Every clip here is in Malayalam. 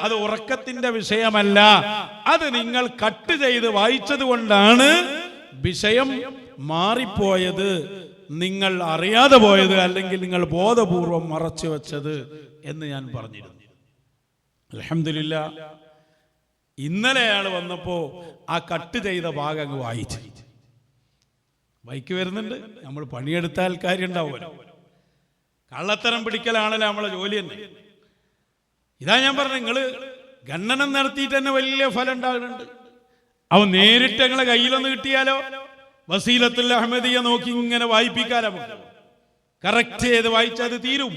അത് ഉറക്കത്തിന്റെ വിഷയമല്ല, അത് നിങ്ങൾ കട്ട് ചെയ്ത് വായിച്ചത് കൊണ്ടാണ് വിഷയം മാറിപ്പോയത്, നിങ്ങൾ അറിയാതെ പോയത്, അല്ലെങ്കിൽ നിങ്ങൾ ബോധപൂർവം മറച്ചു വെച്ചത് എന്ന് ഞാൻ പറഞ്ഞിരുന്നു. അൽഹംദുലില്ലാ, ഇന്നലെ അയാൾ വന്നപ്പോ ആ കട്ട് ചെയ്ത ഭാഗം അങ്ങ് വായിച്ചു. ബൈക്ക് വരുന്നുണ്ട്, നമ്മൾ പണിയെടുത്താൽ കാര്യം ഉണ്ടാവുമല്ലോ. കള്ളത്തരം പിടിക്കലാണല്ലോ നമ്മളെ ജോലി തന്നെ. ഇതാ ഞാൻ പറഞ്ഞു, നിങ്ങള് ഖണ്ഡനം നടത്തിയിട്ട് തന്നെ വലിയ ഫലം ഉണ്ടാകുന്നുണ്ട്. അവൻ നേരിട്ട് ഞങ്ങളെ കയ്യിലൊന്ന് കിട്ടിയാലോ, വസീലത്തുൽ അഹമ്മദിയ നോക്കി ഇങ്ങനെ വായിപ്പിക്കാലോ. കറക്റ്റ് ചെയ്ത് വായിച്ചത് തീരും.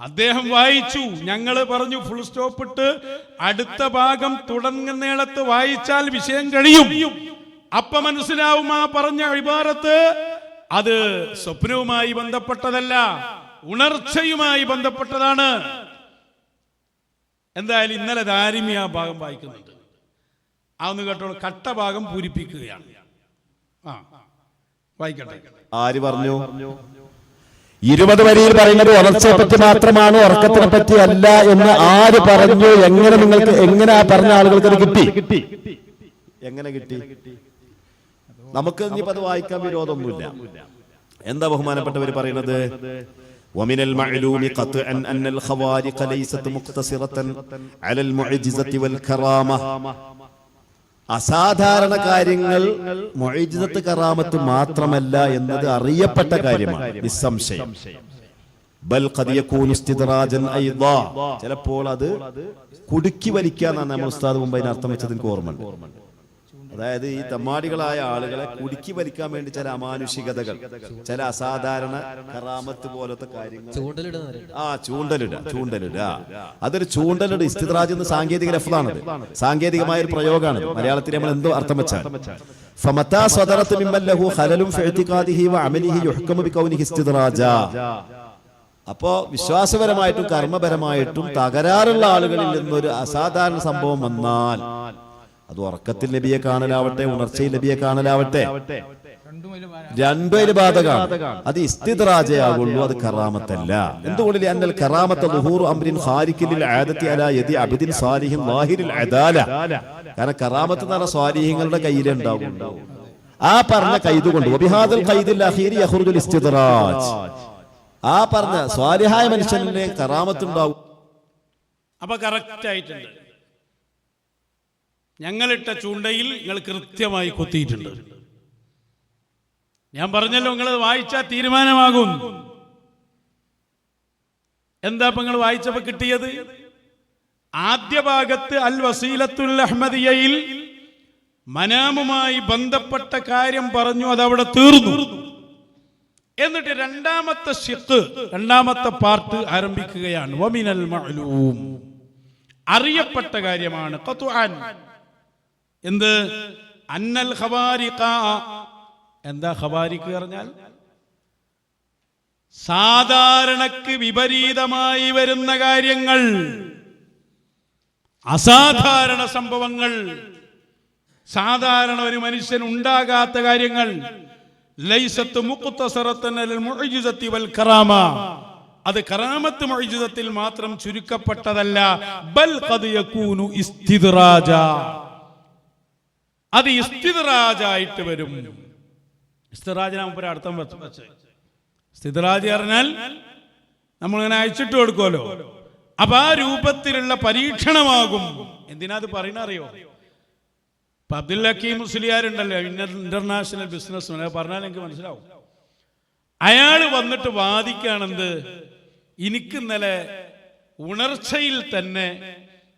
അദ്ദേഹം വായിച്ചു, ഞങ്ങൾ പറഞ്ഞു ഫുൾ സ്റ്റോപ്പ് ഇട്ട് അടുത്ത ഭാഗം തുടങ്ങുന്നിടത്ത് വായിച്ചാൽ വിഷയം കഴിയും. അപ്പൊ മനസ്സിലാവും ആ പറഞ്ഞ ഇബാറത്ത് അത് സ്വപ്നവുമായി ബന്ധപ്പെട്ടതല്ല, ഉണർച്ചയുമായി ബന്ധപ്പെട്ടതാണ്. എന്തായാലും ഇന്നലെ ദാരിമി ആ ഭാഗം വായിക്കുന്നുണ്ട്. അതൊന്ന് കേട്ടോളൂ. കട്ട ഭാഗം പൂരിപ്പിക്കുകയാണ്. വായിക്കട്ടെ. ആര് പറഞ്ഞു? 20 വരിയിൽ പറയുന്നത് ഉണർച്ചയെ പറ്റി മാത്രമാണ്, ഉറക്കത്തിനെ പറ്റി അല്ല എന്ന് ആര് പറഞ്ഞു? എങ്ങനെ നിങ്ങൾക്ക്, എങ്ങനെ ആ പറഞ്ഞ ആളുകൾക്ക് അത് കിട്ടി? എങ്ങനെ കിട്ടി? നമുക്ക് ഇനിയിപ്പോ അത് വായിക്കാൻ വിരോധമൊന്നുമില്ല. എന്താ ബഹുമാനപ്പെട്ടവർ പറയുന്നത്? ومن المعلوم قطعا أن الخوارق ليست مقتصرة على المعجزة والكرامة. അസാധാരണ കാര്യങ്ങൾ മുഅ്ജിസത്ത് കറാമത്ത് മാത്രമല്ല എന്നത് അറിയപ്പെട്ട കാര്യമാണ്, നിസ്സംശയം. ബൽ ഖദ് യകൂനു ഇസ്തിദ്റാജൻ അയ്ദാ, ചിലപ്പോൾ അത് കുടുക്കി വലിക്കാന്നാണ് നമ്മൾ ഉസ്താദ് മുമ്പ് അതിന് അർത്ഥം വെച്ചത് എനിക്ക് ഓർമ്മയുണ്ട്. അതായത് ഈ തമ്മാടികളായ ആളുകളെ കുടുക്കി വലിക്കാൻ വേണ്ടി ചില അമാനുഷികതകൾ, ചില അസാധാരണ കറാമത്ത് പോലത്തെ കാര്യങ്ങൾ ചൂണ്ടലിടുക. അതൊരു ചൂണ്ടലിട്, ഇസ്തിദ്റാജ് എന്ന സാങ്കേതിക ലഫ്ളാണ്, സാങ്കേതികമായ ഒരു പ്രയോഗമാണ്. മലയാളത്തിൽ നമ്മൾ എന്തോ അർത്ഥം വെച്ചാൽ ഫമതാ സദറത്ത് മിമ്മൻ ലഹു ഖലലുൻ ഫി ഇഅ്തിഖാദിഹി വഅമലിഹി യുഹ്കമു ബികൗനിഹി ഇസ്തിദ്റാജാ. അപ്പോ വിശ്വാസപരമായിട്ടും കർമ്മപരമായിട്ടും തകരാറുള്ള ആളുകളിൽ നിന്നൊരു അസാധാരണ സംഭവം വന്നാൽ, അത് ഉറക്കത്തിൽ നബിയെ കാണലാവട്ടെ, ഉണർച്ചയിൽ നബിയെ കാണലാവട്ടെ, രണ്ടുപേര് ബാധകമാണ്. അത് ഇസ്തിദ്റാജയാകുള്ളൂ, അത് കറാമത്തല്ല. എന്തുകൊണ്ട്? അന്നൽ കറാമത്ത് ളുഹൂറു അംരിൻ ഖാരിഖിൻ ലിൽ ആദത്തി അലാ യദി അബ്ദിൻ സാലിഹിൻ ളാഹിരിൽ അദാല. കാരണം കറാമത്ത് എന്ന് പറഞ്ഞ സ്വാലിഹീങ്ങളുടെ കയ്യിലേ ഉണ്ടാവും. ആ പറഞ്ഞ കൈദ് കൊണ്ട് വബിഹാദൽ ഖൈദിൽ അഖീരി യഖ്റുജുൽ ഇസ്തിദ്റാജ്, ആ പറഞ്ഞ സ്വാലിഹായ മനുഷ്യനെ കറാമത്ത് ഉണ്ടാവും. അപ്പൊ കറക്റ്റ് ആയിട്ടുണ്ട്. ഞങ്ങളിട്ട ചൂണ്ടയിൽ നിങ്ങൾ കൃത്യമായി കൊത്തിയിട്ടുണ്ട്. ഞാൻ പറഞ്ഞല്ലോ, നിങ്ങൾ വായിച്ചാൽ തീരുമാനമാകും. എന്താ ഇപ്പൊ നിങ്ങൾ വായിച്ചപ്പോ കിട്ടിയത്? ആദ്യ ഭാഗത്ത് അൽ വസീലത്തുൽ അഹ്മദിയയിൽ മനാമുമായി ബന്ധപ്പെട്ട കാര്യം പറഞ്ഞു, അതവിടെ തീർന്നു. എന്നിട്ട് രണ്ടാമത്തെ ശിഖ്, രണ്ടാമത്തെ പാർട്ട് ആരംഭിക്കുകയാണ്. വമിനൽ മഅലൂം, അറിയപ്പെട്ട കാര്യമാണ്. ഖത്അൻ, എന്ത്? അന്നൽ ഖവാരിഖ. എന്താ ഖവാരിഖ് പറഞ്ഞാൽ? സാധാരണക്ക് വിപരീതമായി വരുന്ന കാര്യങ്ങൾ, അസാധാരണ സംഭവങ്ങൾ, സാധാരണ ഒരു മനുഷ്യൻ ഉണ്ടാകാത്ത കാര്യങ്ങൾ. ലൈസത്ത് മുഖ്തസറത്തൻ അലൽ മുഅ്ജിസത്തി വൽ കറാമ, അത് കറാമത്ത് മുഅ്ജിസത്തിൽ മാത്രം ചുരുക്കപ്പെട്ടതല്ല. ബൽ ഖദ് യകൂനു ഇസ്തിദ്റാജ, അത് ഇസ്തിദ്റാജായിട്ട് വരും. ഇസ്തിദ്റാജിന് മുമ്പ് അർത്ഥം വെച്ച്, ഇസ്തിദ്റാജ് പറഞ്ഞാൽ നമ്മളിങ്ങനെ അയച്ചിട്ട് കൊടുക്കുമല്ലോ. അപ്പൊ ആ രൂപത്തിലുള്ള പരീക്ഷണമാകും. എന്തിനാ അത് പറയുന്ന അറിയോ? അബ്ദുൽ ഹക്കീം മുസ്ലിയാരുണ്ടല്ലോ, ഇന്റർനാഷണൽ ബിസിനസ്, പറഞ്ഞാൽ എനിക്ക് മനസ്സിലാവും. അയാൾ വന്നിട്ട് വാദിക്കാണെന്ത്? എനിക്ക് ഇന്നലെ ഉണർച്ചയിൽ തന്നെ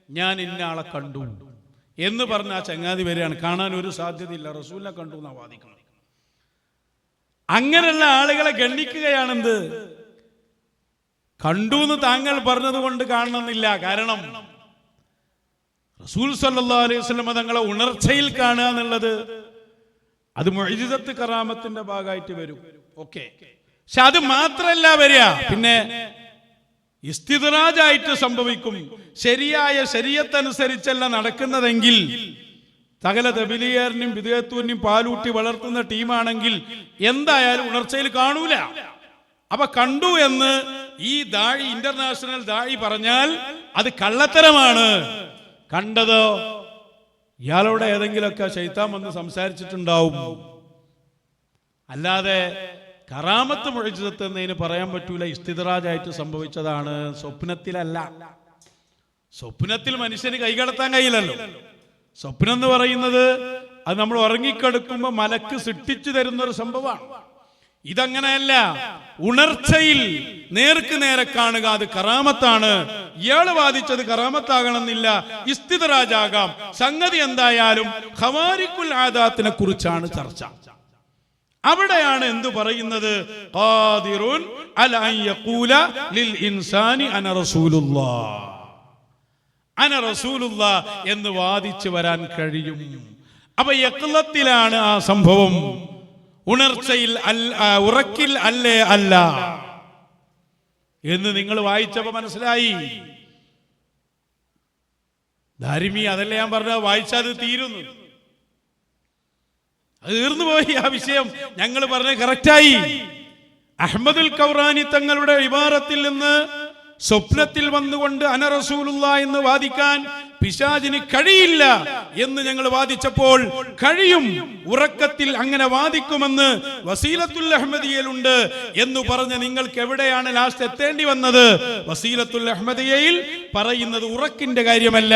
ഞാൻ ഇന്ന ആളെ കണ്ടു എന്ന് പറഞ്ഞ ആ ചങ്ങാതി വരെയാണ്. കാണാൻ ഒരു സാധ്യതയില്ല, റസൂലിനെ കണ്ടു എന്നാ വാദിക്കണം. അങ്ങനെയുള്ള ആളുകളെ ഗണ്ണിക്കുകയാണെന്ത്? കണ്ടു എന്ന് താങ്കൾ പറഞ്ഞത് കൊണ്ട് കാണണമെന്നില്ല. കാരണം റസൂൽ സല്ലല്ലാഹു അലൈഹി വസല്ലം തങ്ങളെ ഉണർച്ചയിൽ കാണുക എന്നുള്ളത് അത് മുഅ്ജിസത്ത് കറാമത്തിന്റെ ഭാഗമായിട്ട് വരും. ഓക്കെ, പക്ഷെ അത് മാത്രല്ല വരിക, പിന്നെ ഇസ്തിദ്റാജായിട്ട് സംഭവിക്കും. ശരിയായ ശരീഅത്തനുസരിച്ചല്ല നടക്കുന്നതെങ്കിൽ, സകല തബ്ലീഗിയറിനും ബിദ്അത്തൂരിനും പാലൂട്ടി വളർത്തുന്ന ടീമാണെങ്കിൽ എന്തായാലും ഉണർച്ചയിൽ കാണൂല. അപ്പൊ കണ്ടു എന്ന് ഈ ദാഴി, ഇന്റർനാഷണൽ ദാഴി പറഞ്ഞാൽ അത് കള്ളത്തരമാണ്. കണ്ടതോ ഇയാളോട് ഏതെങ്കിലുമൊക്കെ ശൈത്താൻ വന്ന് സംസാരിച്ചിട്ടുണ്ടാവും. അല്ലാതെ കറാമത്ത് മുഅ്ജിസത്ത് എന്നതിന് പറയാൻ പറ്റൂല. ഇസ്തിദ്റാജായിട്ട് സംഭവിച്ചതാണ്, സ്വപ്നത്തിലല്ല. സ്വപ്നത്തിൽ മനുഷ്യന് കൈകടത്താൻ കഴിയില്ലല്ലോ. സ്വപ്നം എന്ന് പറയുന്നത് അത് നമ്മൾ ഉറങ്ങിക്കെടുക്കുമ്പോൾ മലക്ക് സൃഷ്ടിച്ചു തരുന്ന ഒരു സംഭവമാണ്. ഇതങ്ങനെയല്ല. ഉണർച്ചയിൽ നേർക്ക് നേരെ കാണുക, അത് കറാമത്താണ്. ഇയാള് വാദിച്ചത് കറാമത്താകണമെന്നില്ല, ഇസ്തിദ്റാജാകാം. സംഗതി എന്തായാലും ഖവാരിഖുൽ ആദാത്തിനെ കുറിച്ചാണ് ചർച്ച. അവിടെയാണ് എന്തു പറയുന്നത്? ഖാദിറുൻ അലാ അൻ യഖൂല ലിൽ ഇൻസാനി അന റസൂലുള്ളാഹ്, അന റസൂലുള്ളാഹ് എന്ന് വാദിച്ചു വരാൻ കഴിയും. അപ്പൊ യഖ്ലത്തിലാണ് ആ സംഭവം, ഉണർച്ചയിൽ ഉറക്കിൽ അല്ലേ അല്ല എന്ന് നിങ്ങൾ വായിച്ചപ്പോ മനസ്സിലായി. ധാരിമി അതല്ലേ ഞാൻ പറഞ്ഞ, വായിച്ചാൽ തീരുന്നു. അത് തീർന്നു പോയി ആ വിഷയം. ഞങ്ങൾ പറഞ്ഞ കറക്റ്റായി. അഹ്മദുൽ കൗറാനി തങ്ങളുടെ ഇബാറത്തിൽ നിന്ന് സ്വപ്നത്തിൽ വന്നുകൊണ്ട് അന റസൂലുള്ളാഹ് എന്ന് വാദിക്കാൻ പിശാചിന് കഴിയില്ല എന്ന് ഞങ്ങൾ വാദിച്ചപ്പോൾ കഴിയും, ഉറക്കത്തിൽ അങ്ങനെ വാദിക്കുമെന്ന് വസീലത്തുൽ അഹ്മദിയയിലുണ്ട് എന്ന് പറഞ്ഞ നിങ്ങൾക്ക് എവിടെയാണ് ലാസ്റ്റ് എത്തേണ്ടി വന്നത്? വസീലത്തുൽ അഹ്മദിയയിൽ പറയുന്നത് ഉറക്കിന്റെ കാര്യമല്ല,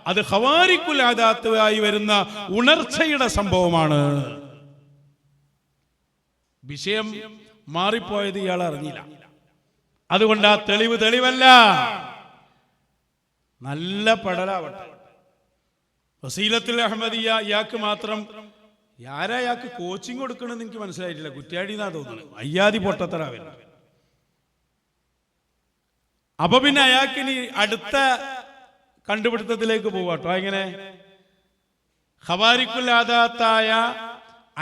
അത് ഖവാരിഖുൽ ആദാത്തായി വരുന്ന ഉണർച്ചയുടെ സംഭവമാണ്. വിഷയം മാറിപ്പോയത് ഇയാൾ അറിഞ്ഞില്ല. അതുകൊണ്ട് ആ തെളിവല്ല. നല്ല പടലാവട്ടെ. വസീലത്തുൽ അഹ്മദിയ ഇയാൾക്ക് മാത്രം, ആരാ ഇയാൾക്ക് കോച്ചിങ് കൊടുക്കണമെന്ന് എനിക്ക് മനസ്സിലായിട്ടില്ല. കുറ്റ്യാടിന്നാ തോന്നുന്നത്. അയ്യാതി പൊട്ടത്തരാവില്ല. അപ്പൊ പിന്നെ അയാൾക്ക് ഇനി അടുത്ത കണ്ടുപിടുത്തത്തിലേക്ക് പോവാട്ടോ. എങ്ങനെ? ഖവാരിഖുൽ ആദാത്തായ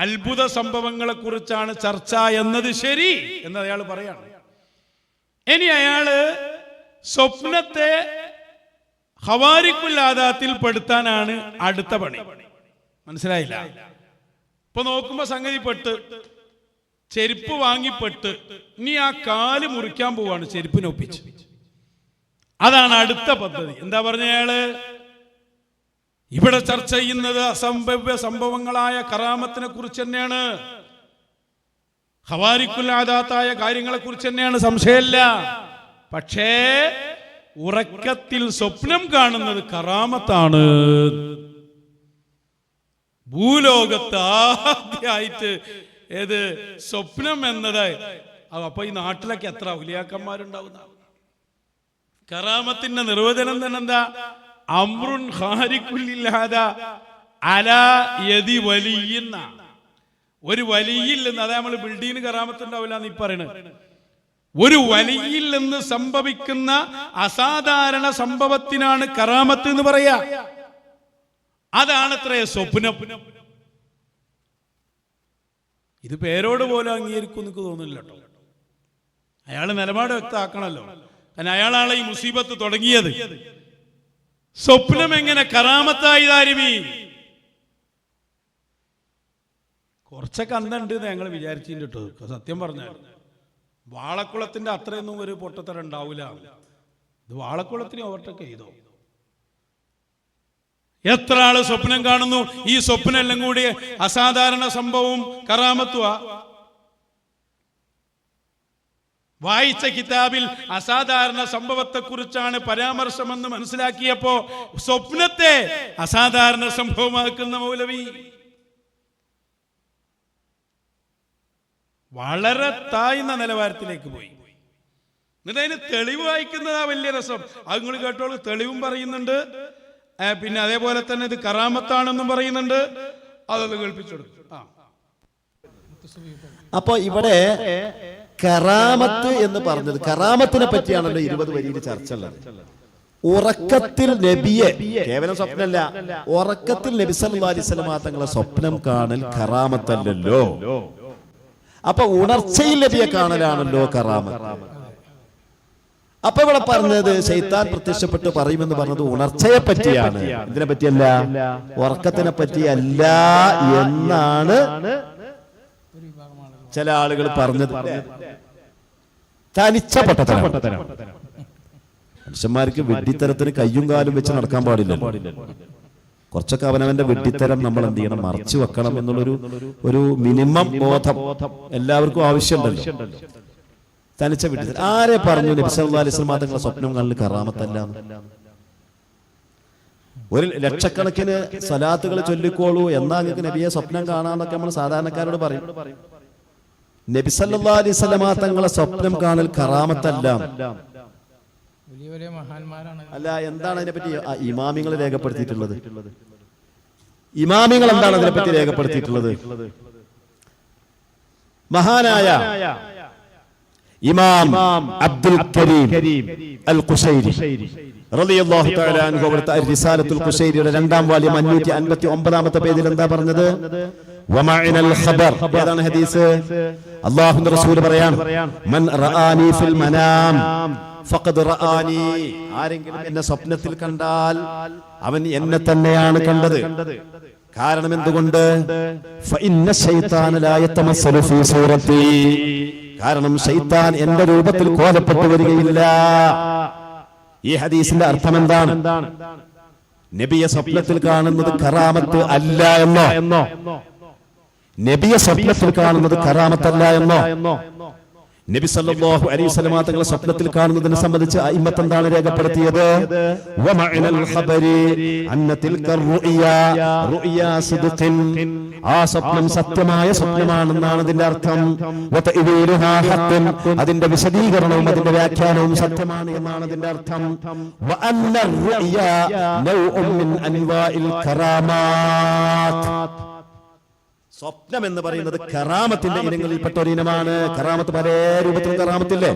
അത്ഭുത സംഭവങ്ങളെ കുറിച്ചാണ് ചർച്ച എന്നത് ശരി എന്ന് അയാൾ പറയാണ്. ഇനി അയാള് സ്വപ്നത്തെ ഖവാരിഖുൽ ആദാത്തിൽ പെടുത്താനാണ് അടുത്ത പണി. മനസ്സിലായില്ല? ഇപ്പൊ നോക്കുമ്പോ സംഗതി പെട്ട്, ചെരുപ്പ് വാങ്ങിപ്പെട്ട്, ഇനി ആ കാല് മുറിക്കാൻ പോവാണ് ചെരുപ്പിനൊപ്പിച്ച്. അതാണ് അടുത്ത പദ്ധതി. എന്താ പറഞ്ഞ അയാള്? ഇവിടെ ചർച്ച ചെയ്യുന്നത് അസംഭവ്യ സംഭവങ്ങളായ കറാമത്തിനെ കുറിച്ച് തന്നെയാണ്, ഖവാരിഖുൽ ആദാത്തായ കാര്യങ്ങളെ കുറിച്ച് തന്നെയാണ്, സംശയമില്ല. പക്ഷേ ഉറക്കത്തിൽ സ്വപ്നം കാണുന്നത് കറാമത്താണ്. ഭൂലോകത്ത് ആദ്യമായിട്ട് ഏത് സ്വപ്നം എന്നത്. അപ്പൊ ഈ നാട്ടിലൊക്കെ എത്ര ഔലിയാക്കന്മാരുണ്ടാവുന്ന? കറാമത്തിന്റെ നിർവചനം തന്നെ എന്താ? അംറുൻ ഖാരിഖുൽ അലാ യദി വലിയ്യിന്ന. ഒരു വലിയിൽ നിന്ന്, അതായത് നമ്മൾ ബിൽഡിങ്ങിന് കറാമത്ത് ഉണ്ടാവില്ല എന്ന് ഈ പറയണത്, ഒരു വലിയിൽ നിന്ന് സംഭവിക്കുന്ന അസാധാരണ സംഭവത്തിനാണ് കറാമത്ത് എന്ന് പറയാ. അതാണത്രേ സ്വപ്നം. ഇത് പേരോട് പോലും അംഗീകരിക്കും എനിക്ക് തോന്നുന്നില്ല കേട്ടോ. അയാൾ നിലപാട് വ്യക്തമാക്കണല്ലോ. കാരണം അയാളാണ് ഈ മുസീബത്ത് തുടങ്ങിയത്. സ്വപ്നം എങ്ങനെ കറാമത്തായി? ധാരിമി കുറച്ചൊക്കെ അന്നുണ്ട് ഞങ്ങൾ വിചാരിച്ചിട്ട് കേട്ടോ. സത്യം പറഞ്ഞാൽ വാളക്കുളത്തിന്റെ അത്രയൊന്നും ഒരു പൊട്ടത്തരം ഉണ്ടാവില്ല. ഇത് വാളക്കുളത്തിന് ഓവർടേക്ക് ചെയ്തോ? എത്ര ആള് സ്വപ്നം കാണുന്നു. ഈ സ്വപ്നം എല്ലാം കൂടി അസാധാരണ സംഭവവും കറാമത്തുവാ. വായിച്ച കിതാബിൽ അസാധാരണ സംഭവത്തെ കുറിച്ചാണ് പരാമർശമെന്ന് മനസ്സിലാക്കിയപ്പോ സ്വപ്നത്തെ അസാധാരണ സംഭവമാക്കുന്ന മൗലവി വളരെ താഴ്ന്ന നിലവാരത്തിലേക്ക് പോയി. എന്നിട്ട് അതിന് തെളിവ് വായിക്കുന്നതാ വലിയ രസം. അത് നിങ്ങൾ കേട്ടോളൂ. തെളിവും പറയുന്നുണ്ട്, പിന്നെ അതേപോലെ തന്നെ ഇത് കറാമത്താണെന്നും പറയുന്നുണ്ട്. അതൊന്ന് കേൾപ്പിച്ചെടുക്കും. അപ്പൊ ഇവിടെ കറാമത്ത് എന്ന് പറഞ്ഞത്, കറാമത്തിനെ പറ്റിയാണല്ലോ 20 വരിയിൽ ചർച്ച ഉള്ളത്. ഉറക്കത്തിൽ നബിയെ, കേവലം സ്വപ്നമല്ല, ഉറക്കത്തിൽ നബി സല്ലല്ലാഹു അലൈഹി വസല്ലം തങ്ങളെ സ്വപ്നം കാണൽ കറാമത്തല്ലല്ലോ. അപ്പൊ ഉണർച്ചയിൽ നബിയെ കാണലാണല്ലോ കറാമത്ത്. അപ്പൊ ഇവിടെ പറഞ്ഞത് ശൈത്താൻ പ്രത്യക്ഷപ്പെട്ട് പറയുമെന്ന് പറഞ്ഞത് ഉണർച്ചയെ പറ്റിയാണ്, ഇതിനെ പറ്റിയല്ല, ഉറക്കത്തിനെ പറ്റിയല്ല എന്നാണ് ചില ആളുകൾ പറഞ്ഞത്. തനിച്ച പൊട്ടത്തരം. മനുഷ്യന്മാർക്ക് വെട്ടിത്തരത്തിന് കയ്യും കാലും വെച്ച് നടക്കാൻ പാടില്ല. കുറച്ചൊക്കെ അവനവന്റെ വെട്ടിത്തരം നമ്മൾ എന്ത് ചെയ്യണം, മറച്ചു വെക്കണം എന്നുള്ളൊരു മിനിമം ബോധം എല്ലാവർക്കും ആവശ്യമുണ്ടല്ലോ. തനിച്ച വെട്ടിത്തരം ആരെ പറഞ്ഞു നബി സല്ലല്ലാഹു അലൈഹി വസല്ലം തങ്ങളുടെ സ്വപ്നം കാണൽ കറാമത്തല്ല? ഒരു ലക്ഷക്കണക്കിന് സലാത്തുകൾ ചൊല്ലിക്കോളൂ എന്നാ നിങ്ങൾക്ക് നബിയെ സ്വപ്നം കാണാന്നൊക്കെ നമ്മൾ സാധാരണക്കാരോട് പറയും. നബി സല്ലല്ലാഹു അലൈഹി വസല്ലം തങ്ങളെ സ്വപ്നം കാണൽ കറാമത്തല്ല. അല്ല, എന്താണ് അതിനെപ്പറ്റി ഇമാമിങ്ങൾ രേഖപ്പെടുത്തിയിട്ടുള്ളത്? ഇമാമിങ്ങൾ എന്താണ് അതിനെപ്പറ്റി രേഖപ്പെടുത്തിയിട്ടുള്ളത്? മഹാനായ ഇമാം അബ്ദുൽ കരീം അൽ ഖുശൈരി റളിയല്ലാഹു തആല അൻഹു അവിടുത്തെ റിസാലത്തുൽ ഖുശൈരിയുടെ 2ാം വാല്യം 559-ാമത്തെ പേജിൽ എന്താ പറഞ്ഞത്? വമഅനൽ ഖബർ. ഏതാണ് ഹദീസ്? അല്ലാഹുവിന്റെ റസൂൽ പറയാണ്, മൻ റആനി ഫിൽ മനാം ഫഖദ് റആനി. ആരെങ്കിലും എന്നെ സ്വപ്നത്തിൽ കണ്ടാൽ അവൻ എന്നെ തന്നെയാണ് കണ്ടത്. കാരണം എന്തുകൊണ്ട്? ഫഇന്ന ശൈത്താന ലാ യതമസ്സലു ഫീ സൂറത്തി. കാരണം ശൈത്താൻ എന്റെ രൂപത്തിൽ കോലപ്പെട്ടു വരികയില്ല. ഈ ഹദീസിന്റെ അർത്ഥം എന്താണ്? നബിയെ സ്വപ്നത്തിൽ കാണുന്നത് കറാമത്ത് അല്ല എന്നോ? നബിയെ സ്വപ്നത്തിൽ കാണുന്നത് കറാമത്തല്ല എന്നോ? നബി സല്ലല്ലാഹു അലൈഹി വസല്ലം തങ്ങളെ സ്വപ്നത്തിൽ കാണുന്നതിനെ സംബന്ധിച്ച് അയിമ്മത്ത് എന്താണ് രേഖപ്പെടുത്തിയത്? വമഅനൽ ഖബരി അന്ന തിൽക റുഅ്യാ സിദ്ഖിൻ. ആ സ്വപ്നം സത്യമായ സ്വപ്നമാണെന്നാണ് അതിന്റെ അർത്ഥം. വതഇവീലുഹാ ഹഖ്ഖൻ. അതിന്റെ വിശദീകരണവും അതിന്റെ വ്യാഖ്യാനവും സത്യമാണ് എന്നാണ് അതിന്റെ അർത്ഥം. വഅന്ന റുഅ്യാ നൗഉം മിൻ അൻവാഇൽ കറാമാത്ത്. സ്വപ്നം എന്ന് പറയുന്നത് കറാമത്തിന്റെ ഇനങ്ങളിൽപ്പെട്ട ഒരു ഇനമാണ്. കറാമത്ത് പല രൂപത്തിലും കറാമത്തില്ലേ?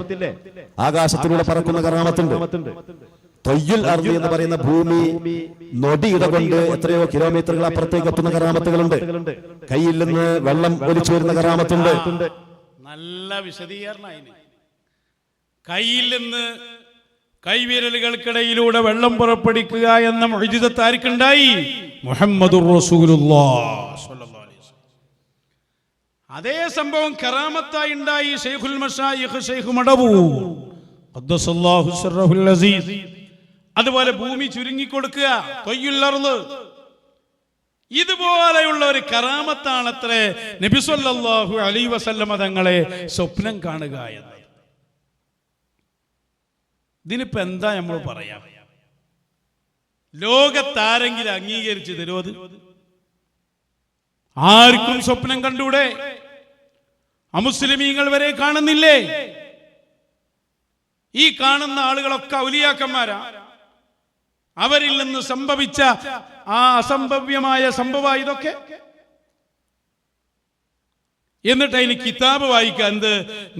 ആകാശത്തിലൂടെ പറക്കുന്ന കറാമത്തുണ്ട്. തൊയ്യുൽ അർദി എന്ന് പറയുന്ന ഭൂമി നൊടിയിട കൊണ്ട് എത്രയോ കിലോമീറ്ററുകൾ അപ്പുറത്തേക്ക് എത്തുന്ന കറാമത്തുകളുണ്ട്. കയ്യിൽ നിന്ന് വെള്ളം ഒലിച്ചു വരുന്ന കറാമത്തുണ്ട്. നല്ല വിശദീകരണം. കയ്യിൽ നിന്ന് കൈവിരലുകൾക്കിടയിലൂടെ വെള്ളം പുറപ്പെടുവിക്കുക എന്ന മുഅ്ജിസത്ത് ആർക്കുണ്ടായി? മുഹമ്മദുർ റസൂലുള്ളാഹ് സ്വല്ലല്ലാഹു അലൈഹി വസല്ലം. അതേ സംഭവം കറാമത്തായി ഉണ്ടായി ശൈഖുൽ മശായിഖ് ശൈഖ് മടവൂർ ഖദ്ദസല്ലാഹു സിർറഹുൽ അസീസ്. അതുപോലെ ഭൂമി ചുരുങ്ങിക്കൊടുക്കുക, തൊയ്യുൽ അർള്. ഇതുപോലെയുള്ള ഒരു കറാമത്താണത്രേ നബി സല്ലല്ലാഹു അലൈഹി വസല്ലം തങ്ങളെ സ്വപ്നം കാണുക എന്നത്. ഇതിനിപ്പോ എന്താ നമ്മൾ പറയാം? ലോകത്താരെങ്കിലും അംഗീകരിച്ചു തരുമോ? അത് ആർക്കും സ്വപ്നം കണ്ടൂടെ? അമുസ്ലിമീങ്ങൾ വരെ കാണുന്നില്ലേ? ഈ കാണുന്ന ആളുകളൊക്കെ ഔലിയാക്കന്മാരാ. അവരിൽ നിന്ന് സംഭവിച്ച ആ അസംഭവ്യമായ സംഭവം ഇതൊക്കെ. എന്നിട്ട് അതിന് കിതാബ് വായിക്കാൻ, എന്ത്?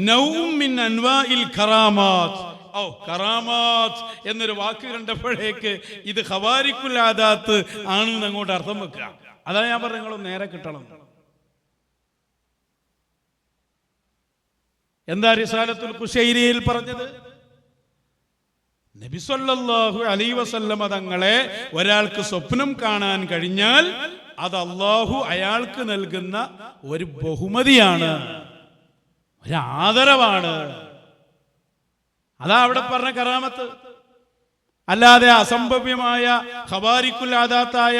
നൗഉം മിൻ അൻവാഇൽ കറാമാത്ത്. ഓ, കറാമാത്ത് എന്നൊരു വാക്ക് കണ്ടപ്പോഴേക്ക് ഇത് ഖവാരിഖുൽ ആദാത്ത് ആണെന്ന് അങ്ങോട്ട് അർത്ഥം വെക്കുക. അതാ ഞാൻ പറഞ്ഞു, നിങ്ങളും നേരെ കിട്ടണം. എന്താ റിസാലത്തുൽ ഖുശൈരിയിൽ പറഞ്ഞത്? നബി സല്ലല്ലാഹു അലൈഹി വസല്ലം തങ്ങളെ ഒരാൾക്ക് സ്വപ്നം കാണാൻ കഴിഞ്ഞാൽ അത് അല്ലാഹു അയാൾക്ക് നൽകുന്ന ഒരു ബഹുമതിയാണ്, ഒരു ആദരവാണ്. അതാ അവിടെ പറഞ്ഞ കറാമത്ത്. അല്ലാതെ അസംഭവ്യമായ ഖവാരിഖുൽ ആദാത്തായ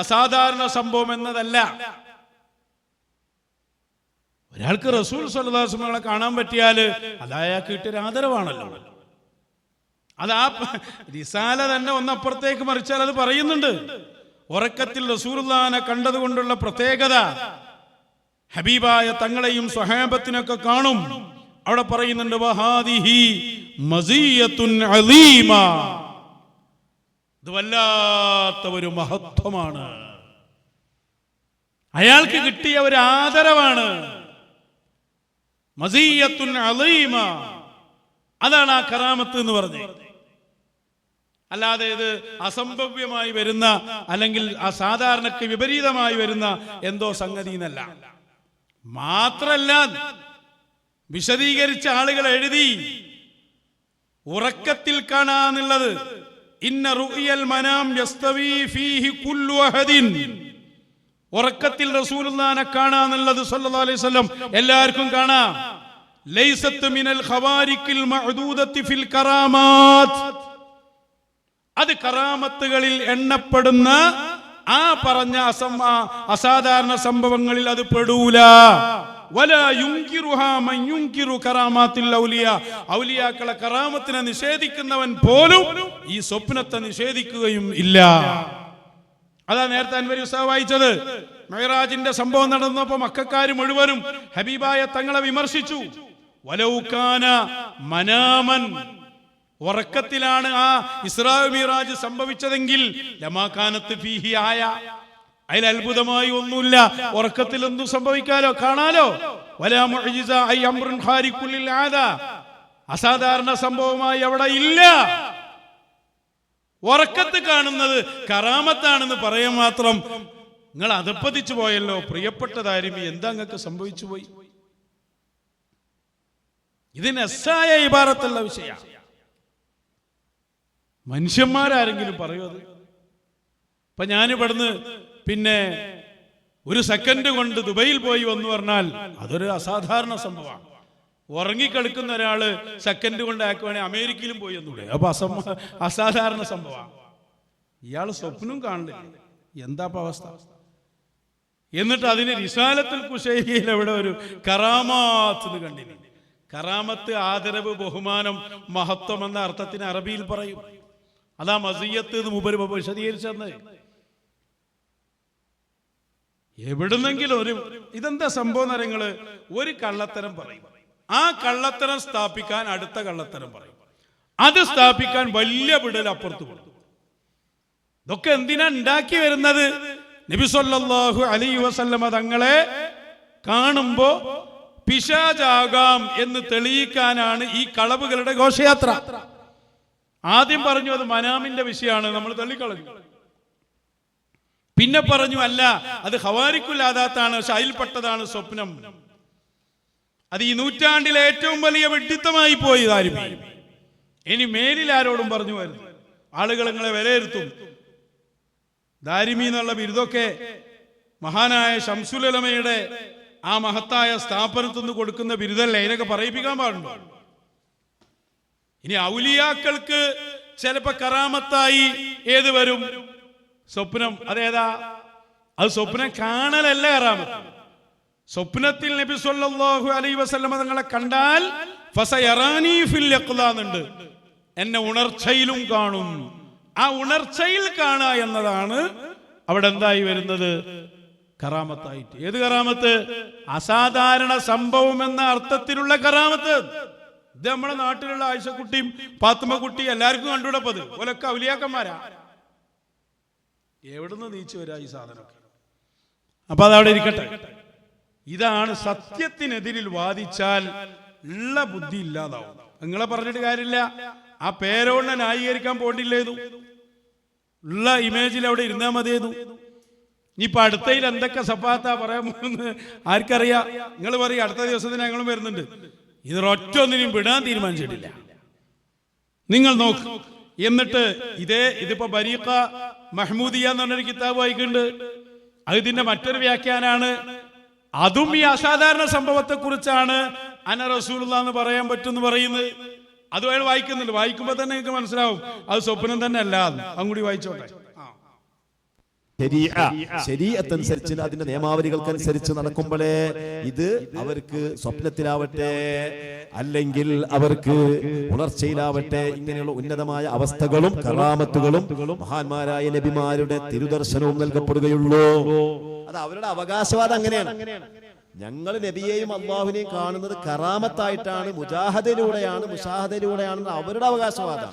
അസാധാരണ സംഭവം എന്നതല്ല. ഒരാൾക്ക് റസൂൽ സ്വല്ലല്ലാഹു അലൈഹി വസല്ലമയെ കാണാൻ പറ്റിയാൽ അതയാൾക്ക് കിട്ടിയൊരു ആദരവാണല്ലോ. അത് ആ റിസാല തന്നെ ഒന്നപ്പുറത്തേക്ക് മറിച്ചാൽ അത് പറയുന്നുണ്ട്. ഉറക്കത്തിൽ റസൂലുള്ളാഹിനെ കണ്ടതുകൊണ്ടുള്ള പ്രത്യേകത ഹബീബായ തങ്ങളെയും സ്വഹാബത്തിനൊക്കെ കാണും. അവിടെ പറയുന്നുണ്ട്, വഹാദിഹി മസിയത്തുൻ അലീമ. ഇത് വല്ലാത്ത ഒരു മഹത്വമാണ്, അയാൾക്ക് കിട്ടിയ ഒരു ആദരവാണ്. മസിയത്തുൻ അലീമ, അതാണ് ആ കറാമത്ത് എന്ന് പറഞ്ഞത്. അല്ലാതെ ഇത് അസംഭവ്യമായി വരുന്ന അല്ലെങ്കിൽ അസാധാരണക്ക് വിപരീതമായി വരുന്ന എന്തോ സംഗതി എന്നല്ല. മാത്രല്ല, വിശദീകരിച്ച ആളുകൾ എഴുതി ഉറക്കത്തിൽ കാണാന്നുള്ളത്. ഇന്ന റുഅ്യൽ മനാം യസ്തവി ഫീഹി കുല്ലു അഹദിൻ. ഉറക്കത്തിൽ റസൂലുള്ളാഹിനെ കാണാന്നുള്ളത് സല്ലല്ലാഹു അലൈഹി വസല്ലം എല്ലാവർക്കും കാണാം. ലൈസത്ത് മിനൽ ഖവാരിഖിൽ മഅദൂദത്തി ഫിൽ കറാമാത്ത്. അത് കറാമത്തുകളിൽ എണ്ണപ്പെടുന്ന ആ പറഞ്ഞ അസാധാരണ സംഭവങ്ങളിൽ അത് പെടൂല. വലാ യുൻകിറുഹാ മൻ യുൻകിറു കറാമാത്തിൽ ഔലിയ. ഔലിയാക്കളെ കറാമത്തിനെ നിഷേധിക്കുന്നവൻ പോലും ഈ സ്വപ്നത്തെ നിഷേധിക്കുകയും ഇല്ല. അതാ നേരത്തെ അൻവരി ഉസ്താദ് വായിച്ചത്. മിഅ്റാജിന്റെ സംഭവം നടന്നപ്പോൾ മക്കക്കാർ മുഴുവനും ഹബീബായ തങ്ങളെ വിമർശിച്ചു. വലൗകാന മനാമൻ, ഉറക്കത്തിലാണ് ആ ഇസ്രാ മിഅ്റാജ് സംഭവിച്ചതെങ്കിൽ ലമാകാനത്ത് ഫീഹി ആയ, അതിൽ അത്ഭുതമായി ഒന്നുമില്ല. ഉറക്കത്തിൽ എന്തും സംഭവിക്കാലോ, കാണാലോ. വലാ മുഅ്ജിസ ഐ അംറുൻ ഖാരിഖുൽ ലിൽ ആദ, അസാധാരണ സംഭവമായി അവിടെ ഇല്ല. ഉറക്കത്ത് കാണുന്നത് കറാമത്താണെന്ന് പറയാൻ മാത്രം നിങ്ങൾ അധപ്പതിച്ചു പോയല്ലോ പ്രിയപ്പെട്ട ദാരിമി. എന്താ നിങ്ങൾക്ക് സംഭവിച്ചു പോയി? ഇതിന് എസ്സായ ഇബാറത്തുള്ള വിഷയ. മനുഷ്യന്മാരാരെങ്കിലും പറയൂ അത്? ഇപ്പൊ ഞാനിവിടുന്ന് പിന്നെ ഒരു സെക്കൻഡ് കൊണ്ട് ദുബൈയിൽ പോയി വന്നു പറഞ്ഞാൽ അതൊരു അസാധാരണ സംഭവമാണ്. ഉറങ്ങിക്കെടുക്കുന്ന ഒരാള് സെക്കൻഡ് കൊണ്ട് ആക്കുവാണെങ്കിൽ അമേരിക്കയിലും പോയി എന്നൂടെ? അപ്പൊ അസാധാരണ സംഭവമാണ്. ഇയാൾ സ്വപ്നം കാണില്ല. എന്താ അവസ്ഥ? എന്നിട്ട് അതിന് റിസാലത്തുൽ ഖുശൈരിയിൽ എവിടെ ഒരു കറാമാത്ത് കണ്ടില്ല. കറാമത്ത് ആദരവ്, ബഹുമാനം, മഹത്വം എന്ന അർത്ഥത്തിന് അറബിയിൽ പറയും. അതാ മസിയത്ത് മുബര് വിശദീകരിച്ചെന്ന്. എവിടുന്നെങ്കിലും ഒരു ഇതെന്താ സംഭവം നിറങ്ങള് ഒരു കള്ളത്തരം പറയും. ആ കള്ളത്തരം സ്ഥാപിക്കാൻ അടുത്ത കള്ളത്തരം പറയും. അത് സ്ഥാപിക്കാൻ വലിയ വിടൽ അപ്പുറത്ത് കൊടുക്കും. ഇതൊക്കെ എന്തിനാ ഉണ്ടാക്കി വരുന്നത്? നബി സല്ലല്ലാഹു അലൈഹി വസല്ലമ തങ്ങളെ കാണുമ്പോ പിശാചാകാം എന്ന് തെളിയിക്കാനാണ് ഈ കളവുകളുടെ ഘോഷയാത്ര. ആദ്യം പറഞ്ഞു അത് മനാമിന്റെ വിഷയമാണ്, നമ്മൾ തള്ളിക്കളഞ്ഞു. പിന്നെ പറഞ്ഞു അല്ല, അത് ഖവാരിഖുൽ ആദാത്താണ്, അതിൽപ്പെട്ടതാണ് സ്വപ്നം. അത് ഈ നൂറ്റാണ്ടിലെ ഏറ്റവും വലിയ വിഡ്ഢിത്തമായി പോയി ദാരിമി. ഇനി മേലിൽ ആരോടും പറഞ്ഞു വരുന്നു, ആളുകൾ നിങ്ങളെ വിലയിരുത്തും. ദാരിമി എന്നുള്ള ബിരുദമൊക്കെ മഹാനായ ശംസുൽ ഉലമയുടെ ആ മഹത്തായ സ്ഥാപനത്തിൽ നിന്ന് കൊടുക്കുന്ന ബിരുദല്ലേ, ഇതിനൊക്കെ പറയിപ്പിക്കാൻ പാടുണ്ടോ? ഇനി ഔലിയാക്കൾക്ക് ചിലപ്പോ കറാമത്തായി ഏത് വരും? സ്വപ്നം. അതേതാ? അത് സ്വപ്നം കാണലല്ല കറാമത്ത്. സ്വപ്നത്തിൽ നബി സല്ലല്ലാഹു അലൈഹി വസല്ലമ തങ്ങളെ കണ്ടാൽ ഫസയറാനി ഫിൽ യഖ്ലാന്നുണ്ട്, എന്നെ ഉണർച്ചയിലും കാണും. ആ ഉണർച്ചയിൽ കാണുക എന്നതാണ് അവിടെ എന്തായി വരുന്നത്? കറാമത്തായിട്ട്. ഏത് കറാമത്ത്? അസാധാരണ സംഭവം എന്ന അർത്ഥത്തിലുള്ള കറാമത്ത്. ഇത് നമ്മുടെ നാട്ടിലുള്ള ആയിഷക്കുട്ടിയും പാത്തുമ്മക്കുട്ടി എല്ലാവർക്കും കണ്ടുകൂടപ്പത്. ഓലൊക്കെ ഔലിയാക്കന്മാരാ. എവിടുന്ന് നീച്ചു വരാ ഈ സാധനമൊക്കെ? അപ്പൊ അതവിടെ ഇരിക്കട്ടെ. ഇതാണ് സത്യത്തിനെതിരിൽ വാദിച്ചാൽ ഉള്ള ബുദ്ധി ഇല്ലാതാവും. നിങ്ങളെ പറഞ്ഞിട്ട് കാര്യമില്ല. ആ പേരോടെ ന്യായീകരിക്കാൻ പോണ്ടില്ലേതു? ഉള്ള ഇമേജിൽ അവിടെ ഇരുന്നാൽ മതിയേതു. ഇനിയിപ്പൊ അടുത്തയിൽ എന്തൊക്കെ സഫാത്താ പറയാൻ പോകുന്നത് ആർക്കറിയാം? നിങ്ങൾ പറയും അടുത്ത ദിവസത്തിന് ഞങ്ങളും വരുന്നുണ്ട്. ഇതൊരൊറ്റ ഒന്നിനും വിടാൻ തീരുമാനിച്ചിട്ടില്ല. നിങ്ങൾ നോക്ക്. എന്നിട്ട് ഇതിപ്പോ ബരീഖ മഹ്മൂദിയ എന്ന് പറഞ്ഞൊരു കിതാബ് വായിക്കുന്നുണ്ട്. അത് ഇതിന്റെ മറ്റൊരു വ്യാഖ്യാനാണ്. അതും ഈ അസാധാരണ സംഭവത്തെ കുറിച്ചാണ് അന റസൂലുള്ളാഹി എന്ന് പറയാൻ പറ്റുമെന്ന് പറയുന്നത്. അത് അയാൾ വായിക്കുന്നുണ്ട്. വായിക്കുമ്പോ തന്നെ നിങ്ങൾക്ക് മനസ്സിലാവും അത് സ്വപ്നം തന്നെ അല്ല. അതും കൂടി വായിച്ചോട്ടെ. ശരീഅത്തനുസരിച്ച് അതിന്റെ നിയമാവലികൾക്കനുസരിച്ച് നടക്കുമ്പോഴേ ഇത് അവർക്ക് സ്വപ്നത്തിലാവട്ടെ അല്ലെങ്കിൽ അവർക്ക് ഉണർച്ചയിലാവട്ടെ ഇങ്ങനെയുള്ള ഉന്നതമായ അവസ്ഥകളും കറാമത്തുകളും മഹാന്മാരായ നബിമാരുടെ തിരുദർശനവും നൽകപ്പെടുകയുള്ളൂ. അത് അവരുടെ അവകാശവാദം അങ്ങനെയാണ്. ഞങ്ങൾ നബിയെയും അള്ളാഹുവിനെയും കാണുന്നത് കറാമത്തായിട്ടാണ്, മുജാഹദയിലൂടെയാണ്, മുഷാഹദയിലൂടെയാണെന്ന് അവരുടെ അവകാശവാദം.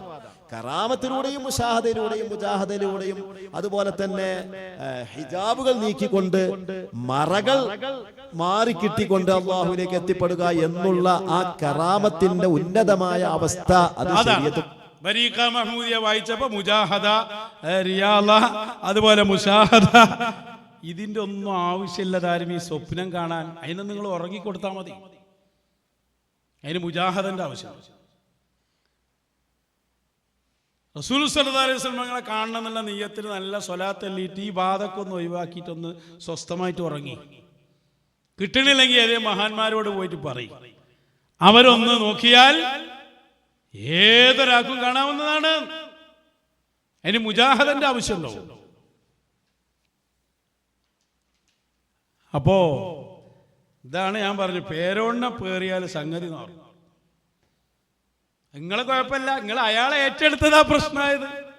കറാമത്തിലൂടെയും മുഷാഹദയിലൂടെയും മുജാഹദയിലൂടെയും അതുപോലെ തന്നെ ഹിജാബുകൾ നീക്കിക്കൊണ്ട് മറകൾ മാറിക്കിട്ടിക്കൊണ്ട് അള്ളാഹുവിലേക്ക് എത്തിപ്പെടുക എന്നുള്ള ആ കറാമത്തിന്റെ ഉന്നതമായ അവസ്ഥ അത് ബരീഖ മഹ്മൂദിയ വായിച്ചപ്പോ മുജാഹദ, റിയാള, അതുപോലെ മുഷാഹദ, ഇതിന്റെ ഒന്നും ആവശ്യമില്ല താരം ഈ സ്വപ്നം കാണാൻ. അതിന് നിങ്ങൾ ഉറങ്ങിക്കൊടുത്താൽ മതി. അതിന് മുജാഹദന്റെ ആവശ്യം. റസൂൽ സല്ലല്ലാഹു അലൈഹി വസല്ലം തങ്ങളെ കാണണം എന്നുള്ള നിയ്യത്തിൽ നല്ല സ്വലാത്ത് എല്ലിയിട്ട് ഈ ബാധൊക്കെ ഒന്ന് ഒഴിവാക്കിയിട്ടൊന്ന് സ്വസ്ഥമായിട്ട് ഉറങ്ങി. കിട്ടണില്ലെങ്കിൽ ഏതേ മഹാന്മാരോട് പോയിട്ട് പറയും. അവരൊന്ന് നോക്കിയാൽ ഏതൊരാൾക്കും കാണാവുന്നതാണ്. അതിന് മുജാഹദന്റെ ആവശ്യമുണ്ടോ? അപ്പോ ഇതാണ് ഞാൻ പറഞ്ഞു, പേരോണ്ണ പേറിയാൽ സംഗതി മാറും. നിങ്ങളെ കുഴപ്പമില്ല, നിങ്ങൾ അയാളെ ഏറ്റെടുത്തതാ പ്രശ്നമായത്.